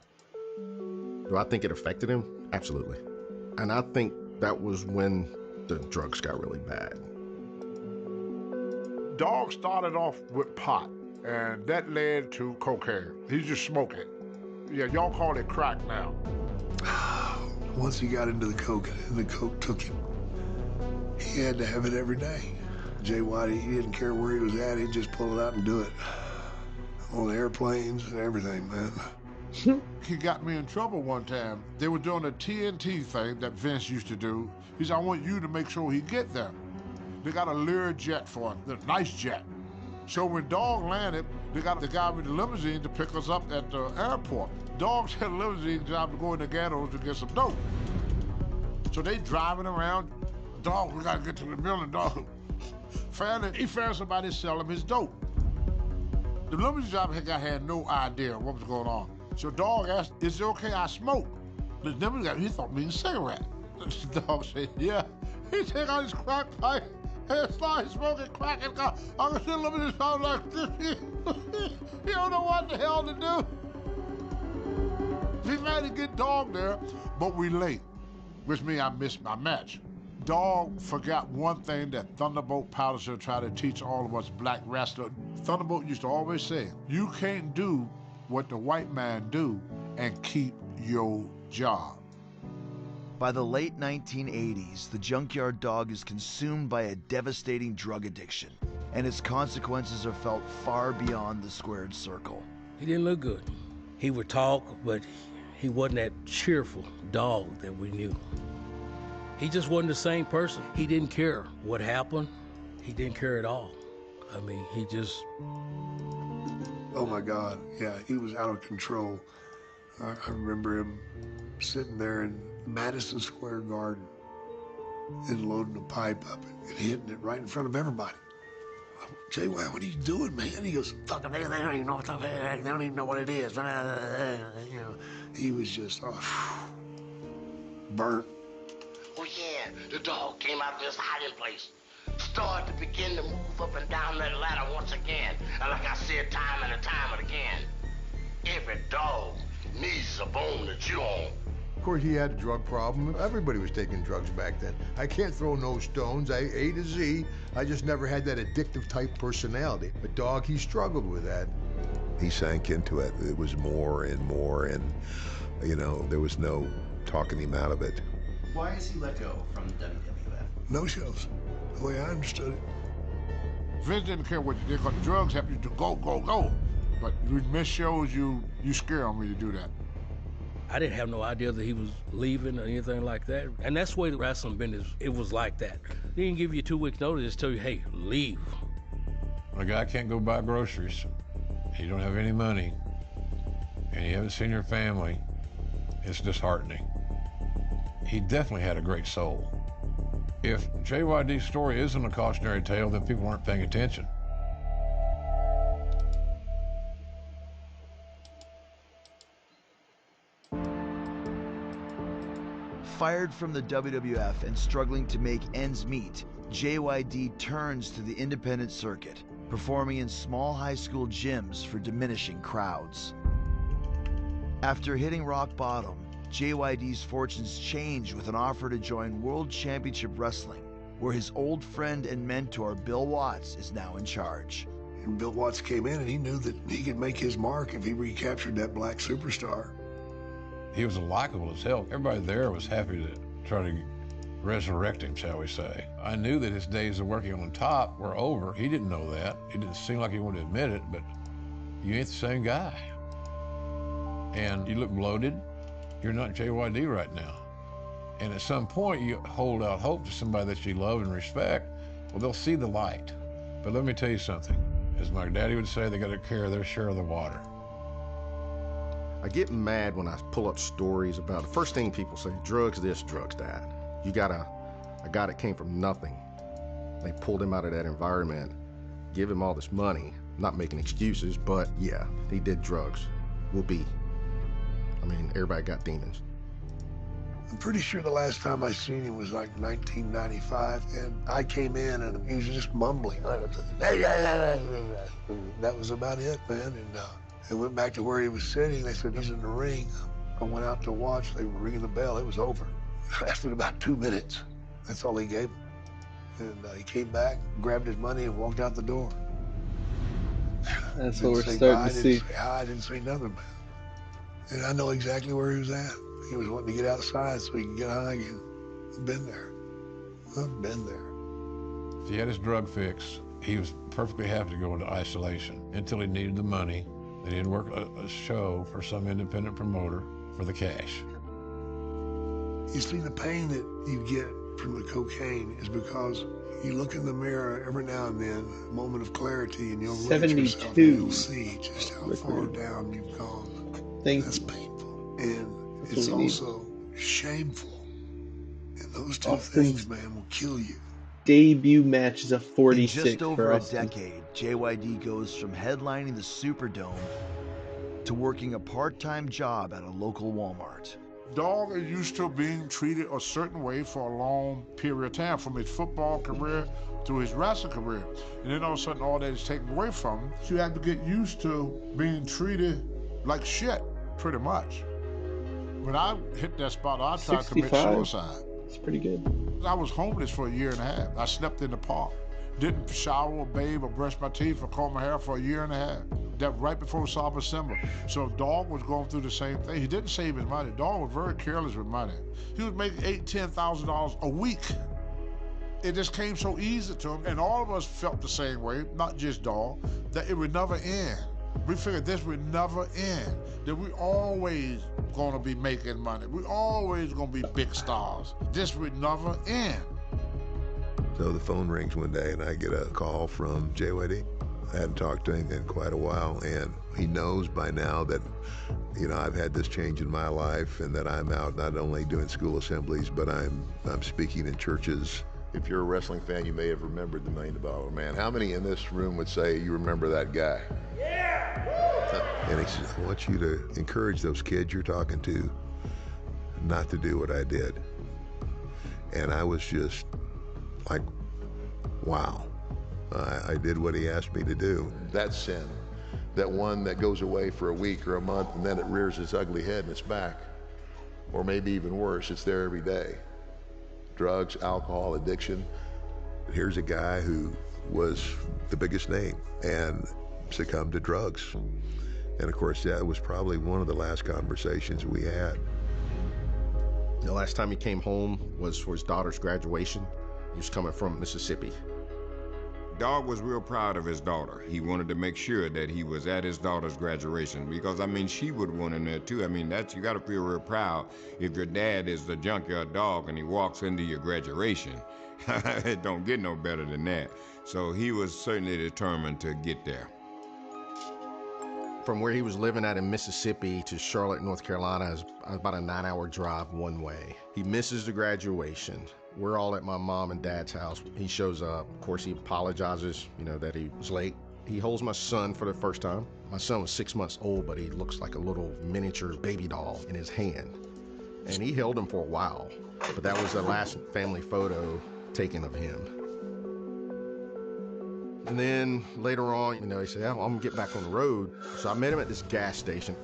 Do I think it affected him? Absolutely. And I think that was when the drugs got really bad. Dog started off with pot, and that led to cocaine. He just smoked it. Yeah, y'all call it crack now. Once he got into the coke, and the coke took him, he had to have it every day. JYD, he didn't care where he was at, he'd just pull it out and do it. On airplanes and everything, man. He got me in trouble one time. They were doing a TNT thing that Vince used to do. He said, I want you to make sure he get there. They got a Lear jet for him, the nice jet. So when Dog landed, they got the guy with the limousine to pick us up at the airport. Dog had a limousine job to go in the ghettos to get some dope. So they driving around. Dog, we gotta get to the building, Dog. He found somebody sell him his dope. The limousine driver had no idea what was going on. So Dog asked, is it okay I smoke? The limousine driver, he thought me a cigarette. The Dog said, yeah. He take out his crack pipe and started smoking crack and go, I can still live in this house like this. He don't know what the hell to do. He tried to get Dog there, but we late, which means I missed my match. Dog forgot one thing that Thunderbolt Patterson tried to teach all of us black wrestlers. Thunderbolt used to always say, you can't do what the white man do and keep your job. By the late 1980s, the Junkyard Dog is consumed by a devastating drug addiction, and its consequences are felt far beyond the squared circle. He didn't look good. He would talk, but he wasn't that cheerful Dog that we knew. He just wasn't the same person. He didn't care what happened. He didn't care at all. I mean, he just... Oh my God, yeah, he was out of control. I remember him sitting there in Madison Square Garden and loading a pipe up and hitting it right in front of everybody. JY, what are you doing, man? He goes, fucking, they don't even know what they don't even know what it is. You know, he was just burnt. Oh yeah, the dog came out of his hiding place. Started to begin to move up and down that ladder once again. And like I said time and time again, every dog needs a bone to chew on. Of course, he had a drug problem. Everybody was taking drugs back then. I can't throw no stones. I A to Z. I just never had that addictive type personality. A dog, he struggled with that. He sank into it. It was more and more, and, you know, there was no talking him out of it. Why is he let go from the WWF? No shows, the way I understood it. Vince didn't care what you did, because drugs help you to go, go, go. But you miss shows, you scare me to do that. I didn't have no idea that he was leaving or anything like that. And that's the way the wrestling business, it was like that. They didn't give you 2 weeks notice, just tell you, hey, leave. A guy can't go buy groceries, you don't have any money, and you haven't seen your family, it's disheartening. He definitely had a great soul. If JYD's story isn't a cautionary tale, then people aren't paying attention. Fired from the WWF and struggling to make ends meet, JYD turns to the independent circuit, performing in small high school gyms for diminishing crowds. After hitting rock bottom, JYD's fortunes change with an offer to join World Championship Wrestling, where his old friend and mentor Bill Watts is now in charge. And Bill Watts came in and he knew that he could make his mark if he recaptured that black superstar. He was likable as hell. Everybody there was happy to try to resurrect him, shall we say. I knew that his days of working on the top were over. He didn't know that. It didn't seem like he wanted to admit it, but you ain't the same guy. And you look bloated. You're not JYD right now. And at some point, you hold out hope to somebody that you love and respect. Well, they'll see the light. But let me tell you something. As my daddy would say, they got to carry their share of the water. I get mad when I pull up stories about the first thing people say, drugs this, drugs that. You got a guy that came from nothing. They pulled him out of that environment, give him all this money, not making excuses, but yeah, he did drugs. I mean, everybody got demons. I'm pretty sure the last time I seen him was like 1995, and I came in and he was just mumbling. That was about it, man. And I went back to where he was sitting. They said, he's in the ring. I went out to watch. They were ringing the bell. It was over. It lasted about 2 minutes. That's all he gave him. And he came back, grabbed his money, and walked out the door. That's what we're starting to see. I didn't say nothing, man. And I know exactly where he was at. He was wanting to get outside so he could get high again. I've been there. I've been there. If he had his drug fix, he was perfectly happy to go into isolation until he needed the money. They didn't work a show for some independent promoter for the cash. You see, the pain that you get from the cocaine is because you look in the mirror every now and then, a moment of clarity, and you'll look at yourself and you'll see just how far down you've gone. That's painful. And it's also shameful. And those two things, man, will kill you. Debut match is a 46 In just over a Austin. decade, JYD goes from headlining the Superdome to working a part-time job at a local Walmart. Dog is used to being treated a certain way for a long period of time, from his football career to his wrestling career. And then all of a sudden, all that is taken away from him. So you have to get used to being treated like shit, pretty much. When I hit that spot, I tried to commit 65. suicide. It's pretty good. I was homeless for a year and a half. I slept in the park. Didn't shower or bathe or brush my teeth or comb my hair for a year and a half. That right before Sober December. So Dog was going through the same thing. He didn't save his money. Dog was very careless with money. He was making $8,000, $10,000 a week. It just came so easy to him. And all of us felt the same way, not just Dog, that it would never end. We figured this would never end, that we always gonna be making money. We always gonna be big stars. This would never end. So the phone rings one day and I get a call from JYD. I hadn't talked to him in quite a while, and he knows by now that, you know, I've had this change in my life and that I'm out not only doing school assemblies, but I'm speaking in churches If you're a wrestling fan, you may have remembered the $1 Million Man. How many in this room would say you remember that guy? Yeah! And he says, I want you to encourage those kids you're talking to not to do what I did. And I was just like, wow. I did what he asked me to do. That sin, that one that goes away for a week or a month and then it rears its ugly head and it's back. Or maybe even worse, it's there every day. Drugs, alcohol, addiction. Here's a guy who was the biggest name and succumbed to drugs. And of course, that was probably one of the last conversations we had. The last time he came home was for his daughter's graduation. He was coming from Mississippi. Dog was real proud of his daughter. He wanted to make sure that he was at his daughter's graduation because, I mean, she would want him there too. I mean, you got to feel real proud if your dad is the Junkyard Dog and he walks into your graduation. It don't get no better than that. So he was certainly determined to get there. From where he was living at in Mississippi to Charlotte, North Carolina is about a 9-hour drive one way. He misses the graduation. We're all at my mom and dad's house. He shows up. Of course, he apologizes, that he was late. He holds my son for the first time. My son was 6 months old, but he looks like a little miniature baby doll in his hand. And he held him for a while, but that was the last family photo taken of him. And then later on, he said, I'm gonna get back on the road. So I met him at this gas station,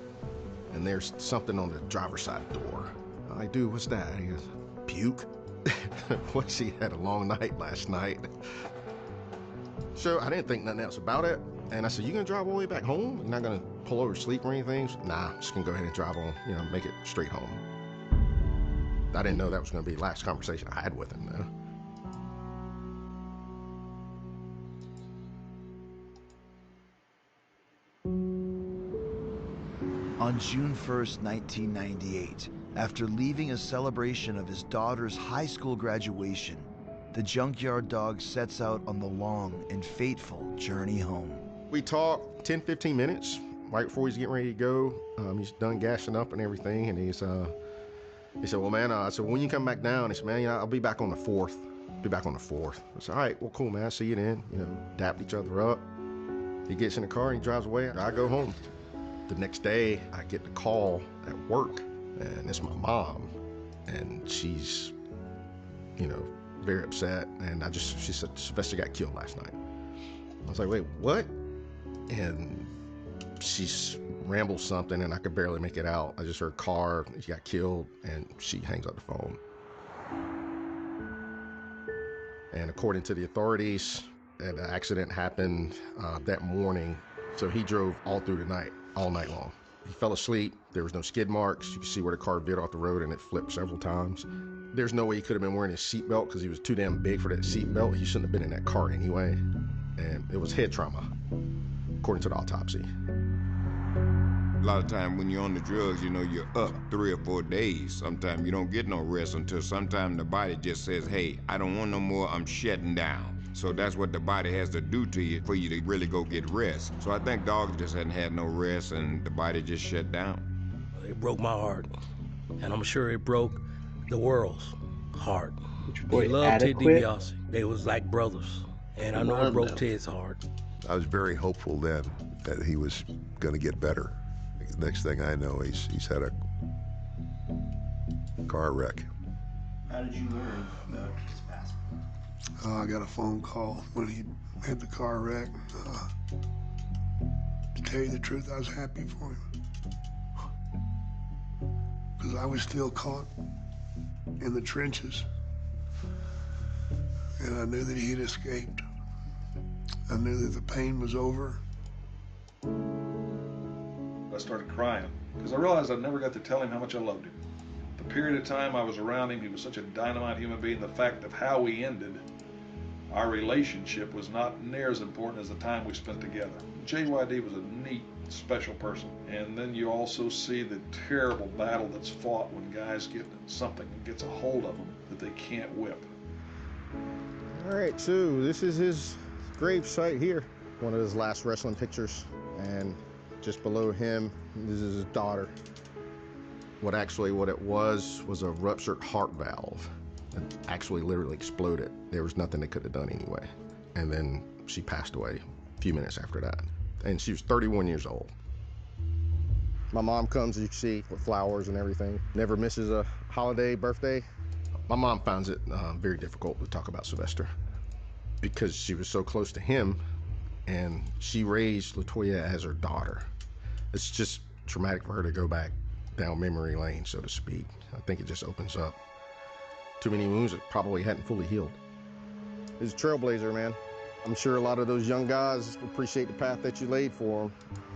and there's something on the driver's side door. I'm like, dude, what's that? He goes, puke? Once he had a long night last night. So I didn't think nothing else about it. And I said, you gonna drive all the way back home? You're not gonna pull over to sleep or anything? Said, nah, I'm just gonna go ahead and drive on, make it straight home. I didn't know that was gonna be the last conversation I had with him, though. On June 1st, 1998, after leaving a celebration of his daughter's high school graduation, the Junkyard Dog sets out on the long and fateful journey home. We talked 10, 15 minutes right before he's getting ready to go. He's done gassing up and everything, and he said, well, man, I said, when you come back down? He said, man, I'll be back on the 4th. I said, all right, well, cool, man, I'll see you then. Dapped each other up. He gets in the car and he drives away. I go home. The next day, I get the call at work, and it's my mom, and she's, very upset, and she said, Sylvester got killed last night. I was like, wait, what? And she rambles something, and I could barely make it out. I just heard car, he got killed, and she hangs up the phone. And according to the authorities, the accident happened that morning, so he drove all through the night. All night long. He fell asleep. There was no skid marks. You could see where the car veered off the road and it flipped several times. There's no way he could have been wearing his seatbelt because he was too damn big for that seatbelt. He shouldn't have been in that car anyway. And it was head trauma, according to the autopsy. A lot of time when you're on the drugs, you're up 3 or 4 days. Sometimes you don't get no rest until sometime the body just says, hey, I don't want no more, I'm shutting down. So that's what the body has to do to you for you to really go get rest. So I think Dog just hadn't had no rest and the body just shut down. It broke my heart, and I'm sure it broke the world's heart. They loved Ted DiBiase. They was like brothers, and I know it broke Ted's heart. I was very hopeful then that he was gonna get better. The next thing I know, he's had a car wreck. How did you learn about his passing? I got a phone call when he had the car wreck. To tell you the truth, I was happy for him. Because I was still caught in the trenches. And I knew that he had escaped. I knew that the pain was over. I started crying because I realized I never got to tell him how much I loved him. The period of time I was around him, he was such a dynamite human being. The fact of how we ended our relationship was not near as important as the time we spent together. JYD was a neat, special person. And then you also see the terrible battle that's fought when guys get something that gets a hold of them that they can't whip. All right, so this is his grave site here. One of his last wrestling pictures. And just below him, this is his daughter. What it was a ruptured heart valve. It actually literally exploded. There was nothing they could have done anyway. And then she passed away a few minutes after that. And she was 31 years old. My mom comes, as you can see, with flowers and everything. Never misses a holiday, birthday. My mom finds it very difficult to talk about Sylvester because she was so close to him, and she raised LaToya as her daughter. It's just traumatic for her to go back down memory lane, so to speak. I think it just opens up too many wounds that probably hadn't fully healed. He's a trailblazer, man. I'm sure a lot of those young guys appreciate the path that you laid for them.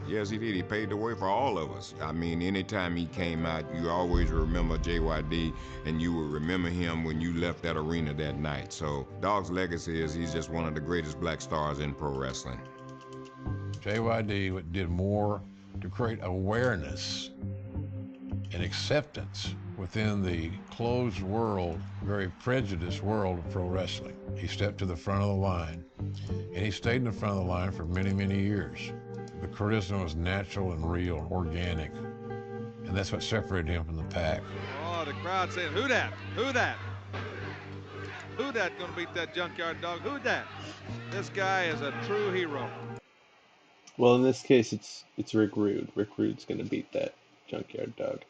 Yes, he did. He paved the way for all of us. I mean, anytime he came out, you always remember JYD, and you will remember him when you left that arena that night. So Dog's legacy is he's just one of the greatest black stars in pro wrestling. JYD did more to create awareness and acceptance within the closed world, very prejudiced world of pro wrestling. He stepped to the front of the line, and he stayed in the front of the line for many, many years. The charisma was natural and real, organic, and that's what separated him from the pack. Oh, the crowd saying, who dat? Who dat? Who dat gonna beat that Junkyard Dog? Who dat? This guy is a true hero. Well, in this case, it's Rick Rude. Rick Rude's going to beat that Junkyard Dog.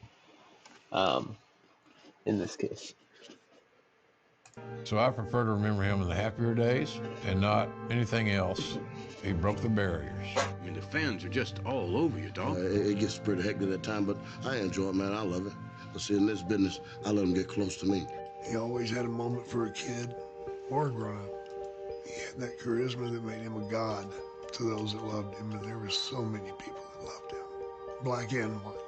In this case. So I prefer to remember him in the happier days and not anything else. He broke the barriers. I mean, the fans are just all over you, dog. It gets pretty hectic at times, but I enjoy it, man. I love it. But see, in this business, I let them get close to me. He always had a moment for a kid or a grown-up. He had that charisma that made him a god to those that loved him, and there were so many people that loved him, black and white.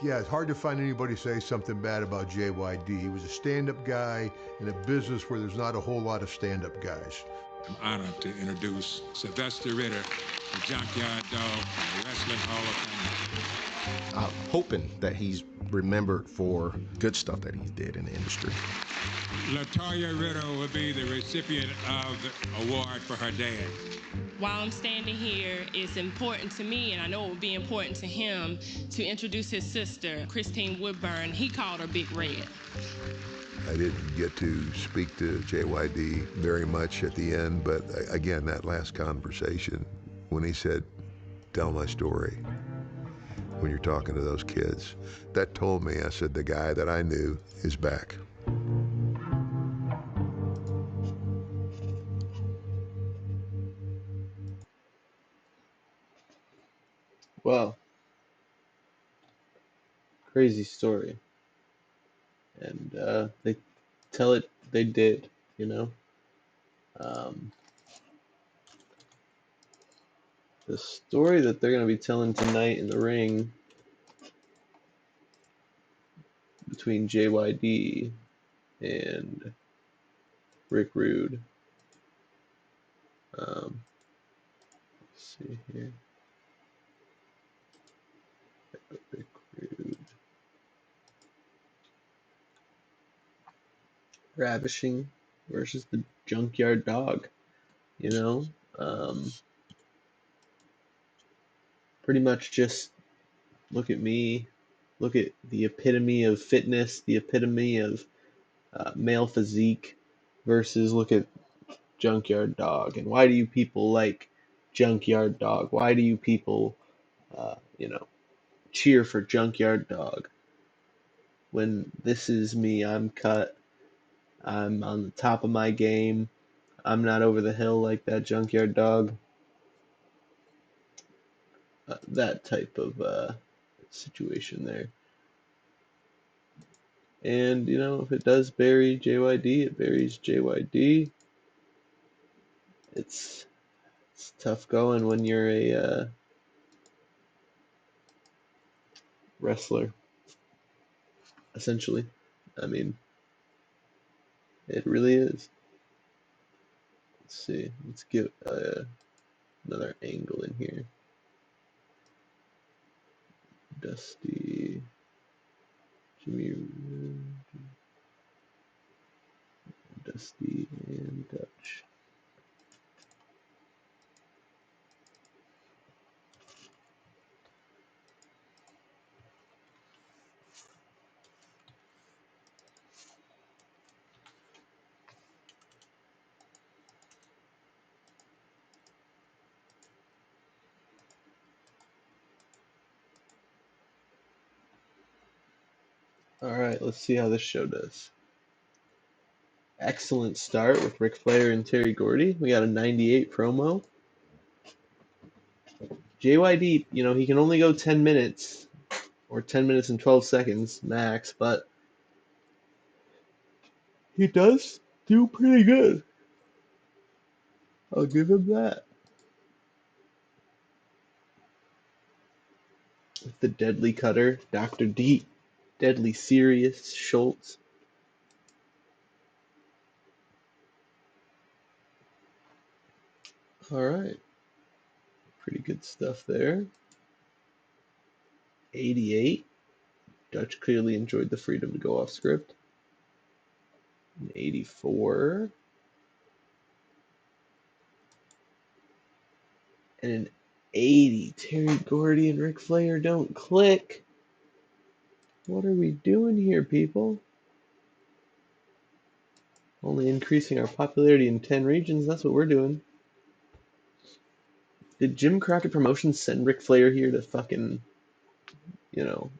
Yeah, it's hard to find anybody say something bad about JYD. He was a stand-up guy in a business where there's not a whole lot of stand-up guys. I'm honored to introduce Sylvester Ritter, the Junkyard Dog, the Wrestling Hall of Fame. I'm hoping that he's remembered for good stuff that he did in the industry. LaToya Ritter will be the recipient of the award for her dad. While I'm standing here, it's important to me, and I know it would be important to him, to introduce his sister, Christine Woodburn. He called her Big Red. I didn't get to speak to JYD very much at the end, but again, that last conversation, when he said, tell my story, when you're talking to those kids, that told me, I said, the guy that I knew is back. Wow. Crazy story. And they tell it, they did, you know? The story that they're going to be telling tonight in the ring between JYD and Rick Rude. Let's see here. Rick Rude. Ravishing versus the Junkyard Dog. You know? Pretty much just look at me. Look at the epitome of fitness, the epitome of male physique versus look at Junkyard Dog. And why do you people like Junkyard Dog? Why do you people, cheer for Junkyard Dog? When this is me, I'm cut. I'm on the top of my game. I'm not over the hill like that Junkyard Dog. That type of situation there. And, if it does bury JYD, it buries JYD. It's tough going when you're a wrestler, essentially. I mean, it really is. Let's see. Let's get another angle in here. Dusty, Jimmy, Dusty, and Dutch. All right, let's see how this show does. Excellent start with Ric Flair and Terry Gordy. We got a 98 promo. JYD, he can only go 10 minutes or 10 minutes and 12 seconds max, but he does do pretty good. I'll give him that. With the Deadly Cutter, Dr. D, Deadly Serious, Schultz. All right. Pretty good stuff there. 88. Dutch clearly enjoyed the freedom to go off script. 84. And an 80. Terry Gordy and Ric Flair don't click. What are we doing here, people? Only increasing our popularity in 10 regions. That's what we're doing. Did Jim Crockett Promotions send Ric Flair here to fucking,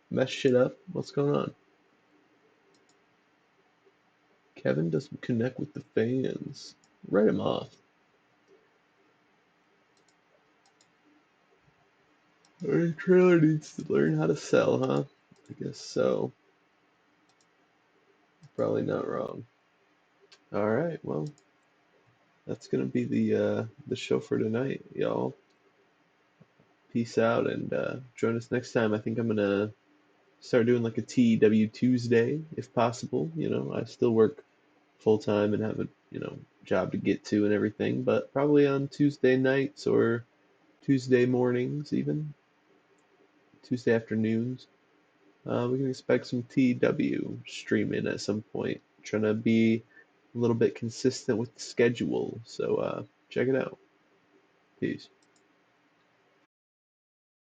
mess shit up? What's going on? Kevin doesn't connect with the fans. Write him off. Our trailer needs to learn how to sell, huh? I guess so. Probably not wrong. All right, well, that's gonna be the show for tonight, y'all. Peace out and join us next time. I think I'm gonna start doing like a TEW Tuesday if possible. I still work full time and have a job to get to and everything, but probably on Tuesday nights or Tuesday mornings, even Tuesday afternoons. We can expect some TEW streaming at some point. Trying to be a little bit consistent with the schedule, so check it out. Peace.